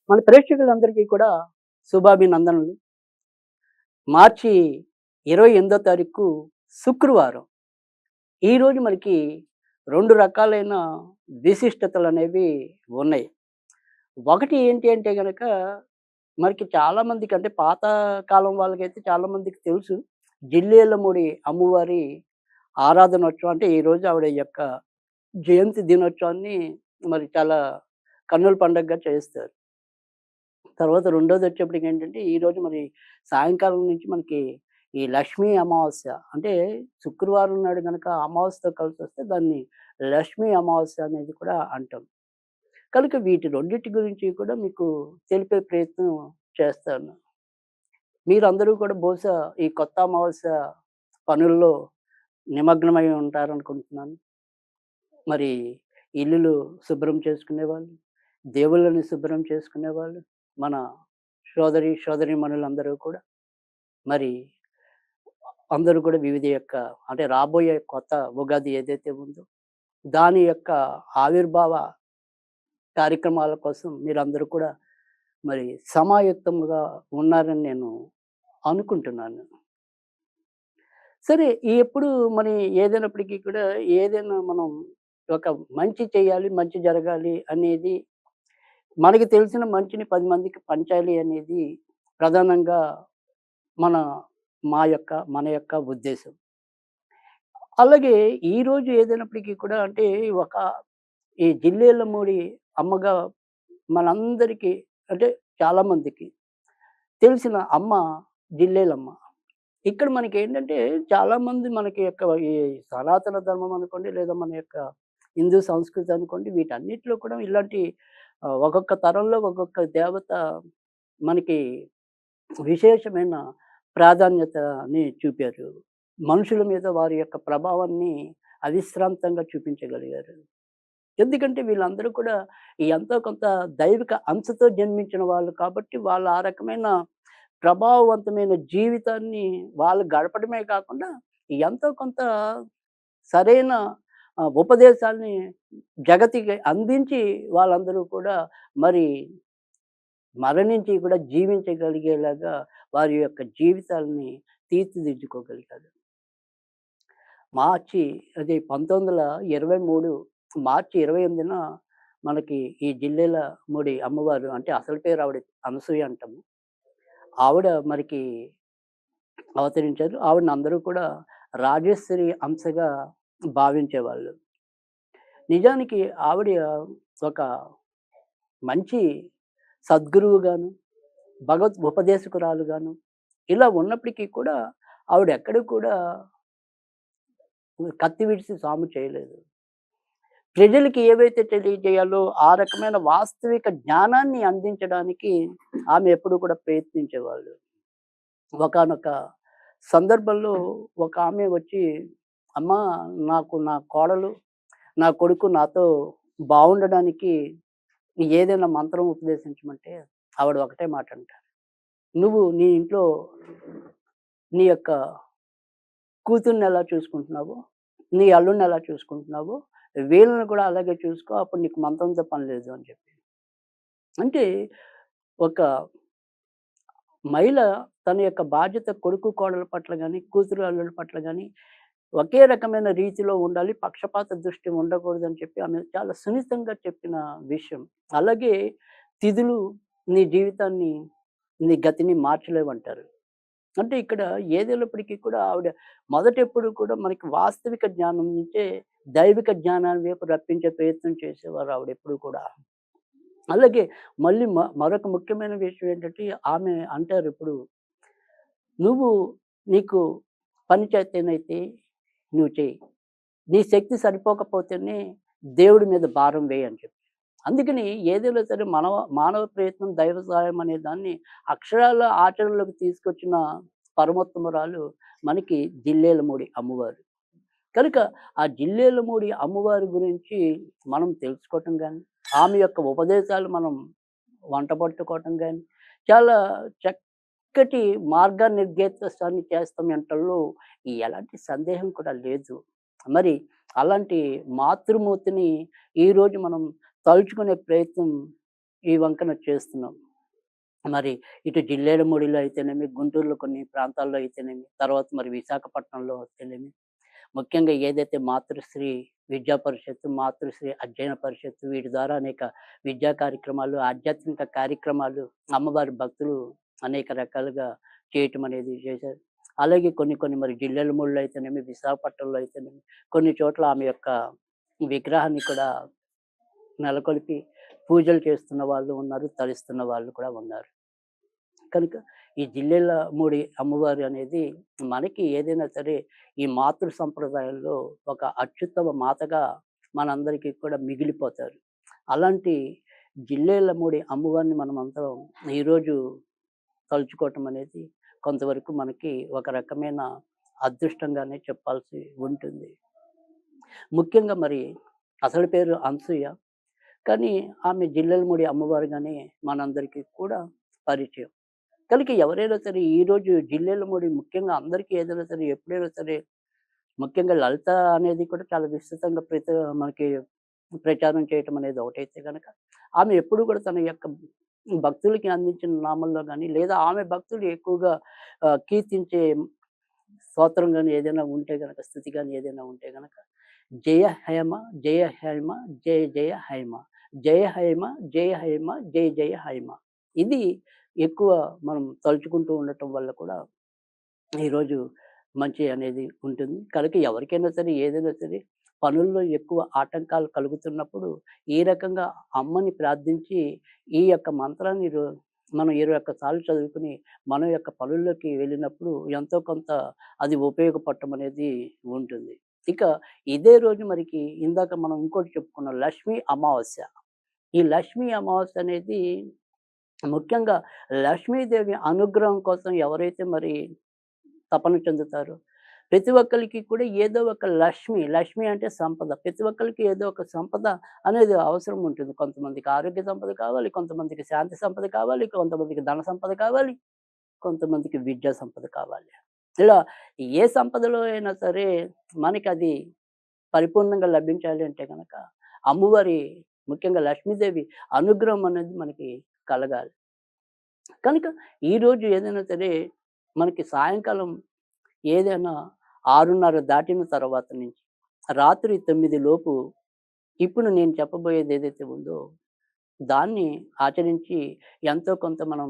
మన ప్రేక్షకులందరికీ కూడా శుభాభినందనలు. మార్చి 28వ తారీఖు శుక్రవారం. ఈరోజు మనకి 2 రకాలైన విశిష్టతలనేవి ఉన్నాయి. ఒకటి ఏంటి అంటే గనక మనకి చాలామందికి అంటే పాత కాలం వాళ్ళకైతే చాలామందికి తెలుసు. జిల్లేలమూడి అమ్మవారి ఆరాధనోత్సవం అంటే ఈరోజు ఆవిడ యొక్క జయంతి దినోత్సవాన్ని మరి చాలా కన్నుల పండగగా చేస్తారు. తర్వాత రెండోదొచ్చేప్పటికేంటంటే, ఈరోజు మరి సాయంకాలం నుంచి మనకి ఈ లక్ష్మీ అమావాస్య అంటే శుక్రవారం నాడు గనక అమావాస్యతో కలిసొస్తే దాన్ని లక్ష్మీ అమావాస్య అనేది కూడా అంటాం. కనుక వీటి రెండిటి గురించి కూడా మీకు తెలిపే ప్రయత్నం చేస్తాను. మీరందరూ కూడా బహుశా ఈ కొత్త అమావాస్య పనుల్లో నిమగ్నమై ఉంటారనుకుంటున్నాను. మరి ఇల్లులు శుభ్రం చేసుకునేవాళ్ళు, దేవుళ్ళని శుభ్రం చేసుకునేవాళ్ళు, మన సోదరీమణులందరూ కూడా మరి అందరూ కూడా వివిధ యొక్క అంటే రాబోయే కొత్త ఉగాది ఏదైతే ఉందో, దాని యొక్క ఆవిర్భావ కార్యక్రమాల కోసం మీరందరూ కూడా మరి సమాయత్తముగా ఉన్నారని నేను అనుకుంటున్నాను. సరే ఎప్పుడు మరి ఏదైనప్పటికీ కూడా ఏదైనా మనం ఒక మంచి చేయాలి, మంచి జరగాలి అనేది మనకి తెలిసిన మంచిని 10 మందికి పంచాలి అనేది ప్రధానంగా మన మన యొక్క ఉద్దేశం. అలాగే ఈరోజు ఏదైనప్పటికీ కూడా అంటే ఒక ఈ జిల్లేలమూడి అమ్మగా మనందరికీ అంటే చాలామందికి తెలిసిన అమ్మ జిల్లేలమ్మ. ఇక్కడ మనకేంటంటే చాలామంది మనకి యొక్క ఈ సనాతన ధర్మం అనుకోండి, లేదా మన యొక్క హిందూ సంస్కృతి అనుకోండి, వీటన్నిటిలో కూడా ఇలాంటి ఒక్కొక్క తరంలో ఒక్కొక్క దేవత మనకి విశేషమైన ప్రాధాన్యతని చూపారు. మనుషుల మీద వారి యొక్క ప్రభావాన్ని అవిశ్రాంతంగా చూపించగలిగారు. ఎందుకంటే వీళ్ళందరూ కూడా ఈ ఎంతో కొంత దైవిక అంశతో జన్మించిన వాళ్ళు కాబట్టి, వాళ్ళు ఆ రకమైన ప్రభావవంతమైన జీవితాన్ని వాళ్ళు గడపడమే కాకుండా, ఎంతో కొంత సరైన ఉపదేశాల్ని జగతికి అందించి వాళ్ళందరూ కూడా మరి మరణించి కూడా జీవించగలిగేలాగా వారి యొక్క జీవితాల్ని తీర్చిదిద్దుకోగలిగారు. మార్చి అది 1923 మార్చి 28న మనకి ఈ జిల్లెలమూడి అమ్మవారు అంటే అసలు పేరు ఆవిడ అనసూయ అంటాము. ఆవిడ మరికి అవతరించారు. ఆవిడని అందరూ కూడా రాజేశ్వరి అంశగా భావించేవాళ్ళు. నిజానికి ఆవిడ ఒక మంచి సద్గురువుగాను, భగవద్ ఉపదేశకురాలుగాను ఇలా ఉన్నప్పటికీ కూడా ఆవిడెక్కడ కూడా కత్తి విడిచి సాము చేయలేదు. ప్రజలకి ఏవైతే తెలియజేయాలో ఆ రకమైన వాస్తవిక జ్ఞానాన్ని అందించడానికి ఆమె ఎప్పుడూ కూడా ప్రయత్నించేవాళ్ళు. ఒకానొక సందర్భంలో ఒక ఆమె వచ్చి, "అమ్మా నాకు నా కోడలు, నా కొడుకు నాతో బావుండడానికి ఏదైనా మంత్రం ఉపదేశించమంటే" ఆవిడ ఒకటే మాట అంటారు. "నువ్వు నీ ఇంట్లో నీ యొక్క కూతుర్నెలా చూసుకుంటున్నావో, నీ అల్లుడినెలా చూసుకుంటున్నావో, వీళ్ళని కూడా అలాగే చూసుకో. అప్పుడు నీకు మంత్రంతో పని లేదు" అని చెప్పి. అంటే ఒక మహిళ తన యొక్క బాధ్యత కొడుకు, కోడల పట్ల గాని, కూతురు, అల్లుల పట్ల గాని ఒకే రకమైన రీతిలో ఉండాలి. పక్షపాత దృష్టి ఉండకూడదని చెప్పి ఆమె చాలా సున్నితంగా చెప్పిన విషయం. అలాగే తిథులు నీ జీవితాన్ని, నీ గతిని మార్చలేవంటారు. అంటే ఇక్కడ ఏదైనప్పటికీ కూడా ఆవిడ మొదటెప్పుడు కూడా మనకి వాస్తవిక జ్ఞానం నుంచే దైవిక జ్ఞానాన్ని వైపు రప్పించే ప్రయత్నం చేసేవారు ఆవిడెప్పుడు కూడా. అలాగే మళ్ళీ మరొక ముఖ్యమైన విషయం ఏంటంటే ఆమె అంటారిప్పుడు, "నువ్వు నీకు పని చేతనైతే నువ్వు చెయ్యి. నీ శక్తి సరిపోకపోతేనే దేవుడి మీద భారం వేయి" అని చెప్పి. అందుకని ఏదైనా సరే మానవ ప్రయత్నం దైవ సహాయం అనే దాన్ని అక్షరాల ఆచరణలోకి తీసుకొచ్చిన పరమోత్తమురాలు మనకి జిల్లేలమూడి అమ్మవారు. కనుక ఆ జిల్లేలమూడి అమ్మవారి గురించి మనం తెలుసుకోవటం గాని, ఆమె యొక్క ఉపదేశాలు మనం వంట పట్టుకోవటం గాని, చాలా చక్కటి మార్గనిర్దేశనాన్ని చేస్తామనటంలో ఎలాంటి సందేహం కూడా లేదు. మరి అలాంటి మాతృమూర్తిని ఈరోజు మనం తలుచుకునే ప్రయత్నం ఈ వంకన చేస్తున్నాం. మరి ఇటు జిల్లేడుమూడిలో అయితేనేమి, గుంటూరులో కొన్ని ప్రాంతాల్లో అయితేనేమి, తర్వాత మరి విశాఖపట్నంలో అయితేనేమి, ముఖ్యంగా ఏదైతే మాతృశ్రీ విద్యా పరిషత్తు, మాతృశ్రీ అధ్యయన పరిషత్తు వీటి ద్వారా అనేక విద్యా కార్యక్రమాలు, ఆధ్యాత్మిక కార్యక్రమాలు, అమ్మవారి భక్తులు అనేక రకాలుగా చేయటం అనేది చేశారు. అలాగే కొన్ని కొన్ని మరి జిల్లెలమూడిలో అయితేనేమి, విశాఖపట్నంలో అయితేనేమి, కొన్ని చోట్ల ఆమె యొక్క విగ్రహాన్ని కూడా నెలకొల్పి పూజలు చేస్తున్న వాళ్ళు ఉన్నారు. తరిస్తున్న వాళ్ళు కూడా ఉన్నారు. కనుక ఈ జిల్లెళ్ళమూడి అమ్మవారు అనేది మనకి ఏదైనా సరే ఈ మాతృ సంప్రదాయంలో ఒక అత్యుత్తమ మాతగా మనందరికీ కూడా మిగిలిపోతారు. అలాంటి జిల్లెళ్ళమూడి అమ్మవారిని మనమందరం ఈరోజు తలుచుకోవటం అనేది కొంతవరకు మనకి ఒక రకమైన అదృష్టంగానే చెప్పాల్సి ఉంటుంది. ముఖ్యంగా మరి అసలు పేరు అనసూయ. కానీ ఆమె జిల్లెలమూడి అమ్మవారుగానే మనందరికీ కూడా పరిచయం. కనుక ఎవరైనా సరే ఈరోజు జిల్లెలమూడి ముఖ్యంగా అందరికీ ఏదైనా సరే ఎప్పుడైనా సరే ముఖ్యంగా లలిత అనేది కూడా చాలా విస్తృతంగా మనకి ప్రచారం చేయటం అనేది ఒకటైతే గనక ఆమె ఎప్పుడు కూడా తన యొక్క భక్తులకి అందించిన నామంలో గాని, లేదా ఆమె భక్తులు ఎక్కువగా కీర్తించే స్తోత్రం గాని ఏదైనా ఉంటే గనక, స్థుతి గాని ఏదైనా ఉంటే గనక జయ హైమ, జయ హైమ, జయ జయ హైమ, జయ హైమ, జయ హైమ, జయ జయ హైమ. ఇది ఎక్కువ మనం తలుచుకుంటూ ఉండటం వల్ల కూడా ఈరోజు మంచి అనేది ఉంటుంది. కనుక ఎవరికైనా సరే ఏదైనా సరే పనుల్లో ఎక్కువ ఆటంకాలు కలుగుతున్నప్పుడు ఈ రకంగా అమ్మని ప్రార్థించి ఈ యొక్క మంత్రాన్ని మనం 21 సార్లు చదువుకుని మన యొక్క పనుల్లోకి వెళ్ళినప్పుడు ఎంతో కొంత అది ఉపయోగపడటం అనేది ఉంటుంది. ఇక ఇదే రోజు మరికి ఇందాక మనం ఇంకోటి చెప్పుకున్నాం లక్ష్మీ అమావాస్య. ఈ లక్ష్మీ అమావాస్య అనేది ముఖ్యంగా లక్ష్మీదేవి అనుగ్రహం కోసం ఎవరైతే మరి తపన చెందుతారో ప్రతి ఒక్కరికి కూడా ఏదో ఒక లక్ష్మి, లక్ష్మి అంటే సంపద. ప్రతి ఒక్కరికి ఏదో ఒక సంపద అనేది అవసరం ఉంటుంది. కొంతమందికి ఆరోగ్య సంపద కావాలి, కొంతమందికి శాంతి సంపద కావాలి, కొంతమందికి ధన సంపద కావాలి, కొంతమందికి విద్యా సంపద కావాలి. ఇలా ఏ సంపదలో అయినా సరే మనకది పరిపూర్ణంగా లభించాలి అంటే గనక అమ్మవారి ముఖ్యంగా లక్ష్మీదేవి అనుగ్రహం అనేది మనకి కలగాలి. కనుక ఈరోజు ఏదైనా సరే మనకి సాయంకాలం ఏదైనా 6:30 దాటిన తర్వాత నుంచి రాత్రి 9 లోపు ఇప్పుడు నేను చెప్పబోయేది ఏదైతే ఉందో దాన్ని ఆచరించి ఎంతో కొంత మనం